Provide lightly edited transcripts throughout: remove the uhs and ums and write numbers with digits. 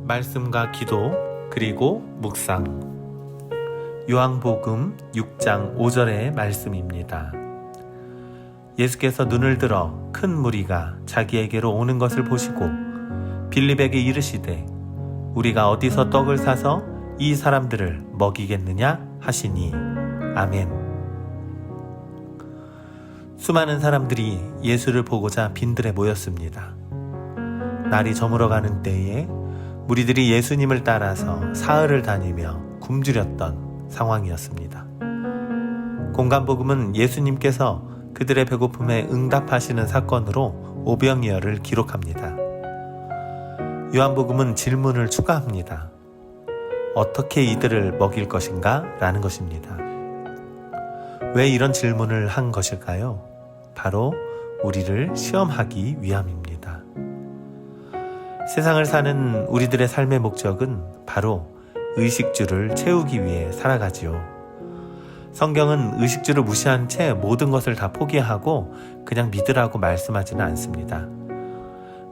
말씀과 기도 그리고 묵상. 요한복음 6장 5절의 말씀입니다. 예수께서 눈을 들어 큰 무리가 자기에게로 오는 것을 보시고 빌립에게 이르시되 우리가 어디서 떡을 사서 이 사람들을 먹이겠느냐 하시니 아멘. 수많은 사람들이 예수를 보고자 빈들에 모였습니다. 날이 저물어가는 때에 무리들이 예수님을 따라서 사흘을 다니며 굶주렸던 상황이었습니다. 공간복음은 예수님께서 그들의 배고픔에 응답하시는 사건으로 오병이어를 기록합니다. 요한복음은 질문을 추가합니다. 어떻게 이들을 먹일 것인가? 라는 것입니다. 왜 이런 질문을 한 것일까요? 바로 우리를 시험하기 위함입니다. 세상을 사는 우리들의 삶의 목적은 바로 의식주를 채우기 위해 살아가지요. 성경은 의식주를 무시한 채 모든 것을 다 포기하고 그냥 믿으라고 말씀하지는 않습니다.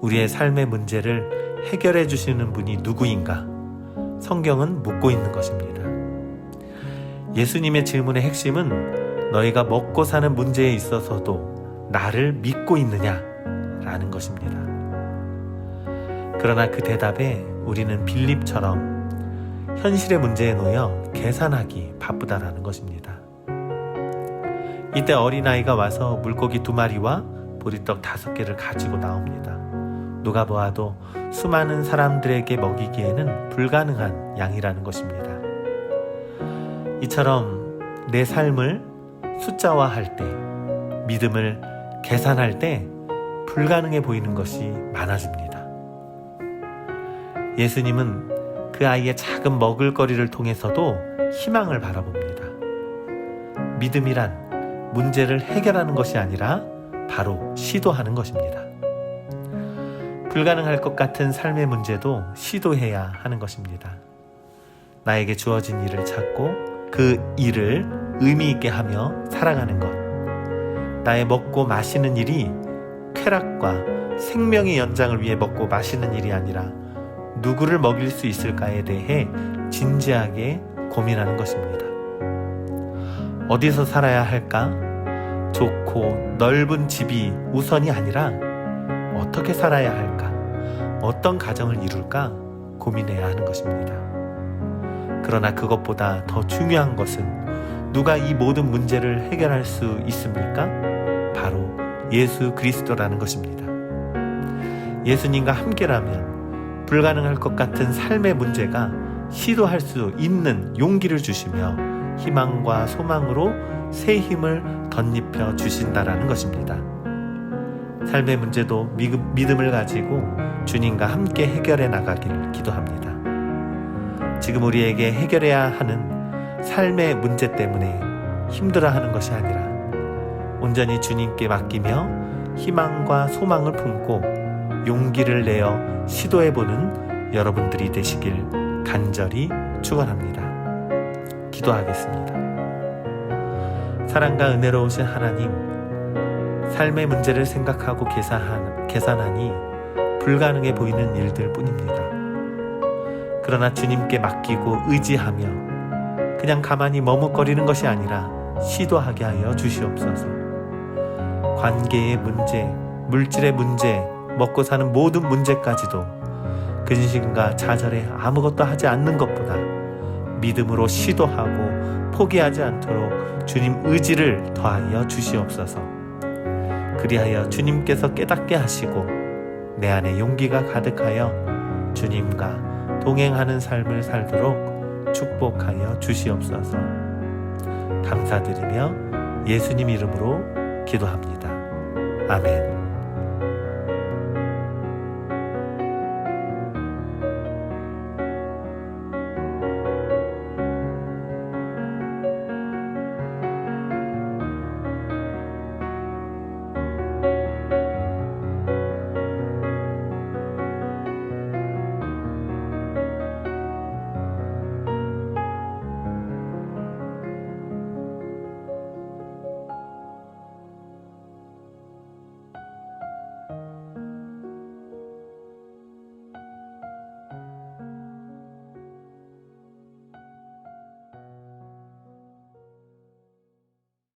우리의 삶의 문제를 해결해 주시는 분이 누구인가? 성경은 묻고 있는 것입니다. 예수님의 질문의 핵심은 너희가 먹고 사는 문제에 있어서도 나를 믿고 있느냐? 라는 것입니다. 그러나 그 대답에 우리는 빌립처럼 현실의 문제에 놓여 계산하기 바쁘다라는 것입니다. 이때 어린아이가 와서 물고기 2마리와 보리떡 5개를 가지고 나옵니다. 누가 보아도 수많은 사람들에게 먹이기에는 불가능한 양이라는 것입니다. 이처럼 내 삶을 숫자화할 때, 믿음을 계산할 때 불가능해 보이는 것이 많아집니다. 예수님은 그 아이의 작은 먹을거리를 통해서도 희망을 바라봅니다. 믿음이란 문제를 해결하는 것이 아니라 바로 시도하는 것입니다. 불가능할 것 같은 삶의 문제도 시도해야 하는 것입니다. 나에게 주어진 일을 찾고 그 일을 의미 있게 하며 살아가는 것. 나의 먹고 마시는 일이 쾌락과 생명의 연장을 위해 먹고 마시는 일이 아니라 누구를 먹일 수 있을까에 대해 진지하게 고민하는 것입니다. 어디서 살아야 할까? 좋고 넓은 집이 우선이 아니라 어떻게 살아야 할까? 어떤 가정을 이룰까? 고민해야 하는 것입니다. 그러나 그것보다 더 중요한 것은 누가 이 모든 문제를 해결할 수 있습니까? 바로 예수 그리스도라는 것입니다. 예수님과 함께라면 불가능할 것 같은 삶의 문제가 시도할 수 있는 용기를 주시며 희망과 소망으로 새 힘을 덧입혀 주신다라는 것입니다. 삶의 문제도 믿음을 가지고 주님과 함께 해결해 나가길 기도합니다. 지금 우리에게 해결해야 하는 삶의 문제 때문에 힘들어하는 것이 아니라 온전히 주님께 맡기며 희망과 소망을 품고 용기를 내어 시도해보는 여러분들이 되시길 간절히 축원합니다. 기도하겠습니다. 사랑과 은혜로우신 하나님, 삶의 문제를 생각하고 계산하니 불가능해 보이는 일들 뿐입니다. 그러나 주님께 맡기고 의지하며 그냥 가만히 머뭇거리는 것이 아니라 시도하게 하여 주시옵소서. 관계의 문제, 물질의 문제, 먹고 사는 모든 문제까지도 근심과 좌절에 아무것도 하지 않는 것보다 믿음으로 시도하고 포기하지 않도록 주님 의지를 더하여 주시옵소서. 그리하여 주님께서 깨닫게 하시고 내 안에 용기가 가득하여 주님과 동행하는 삶을 살도록 축복하여 주시옵소서. 감사드리며 예수님 이름으로 기도합니다. 아멘.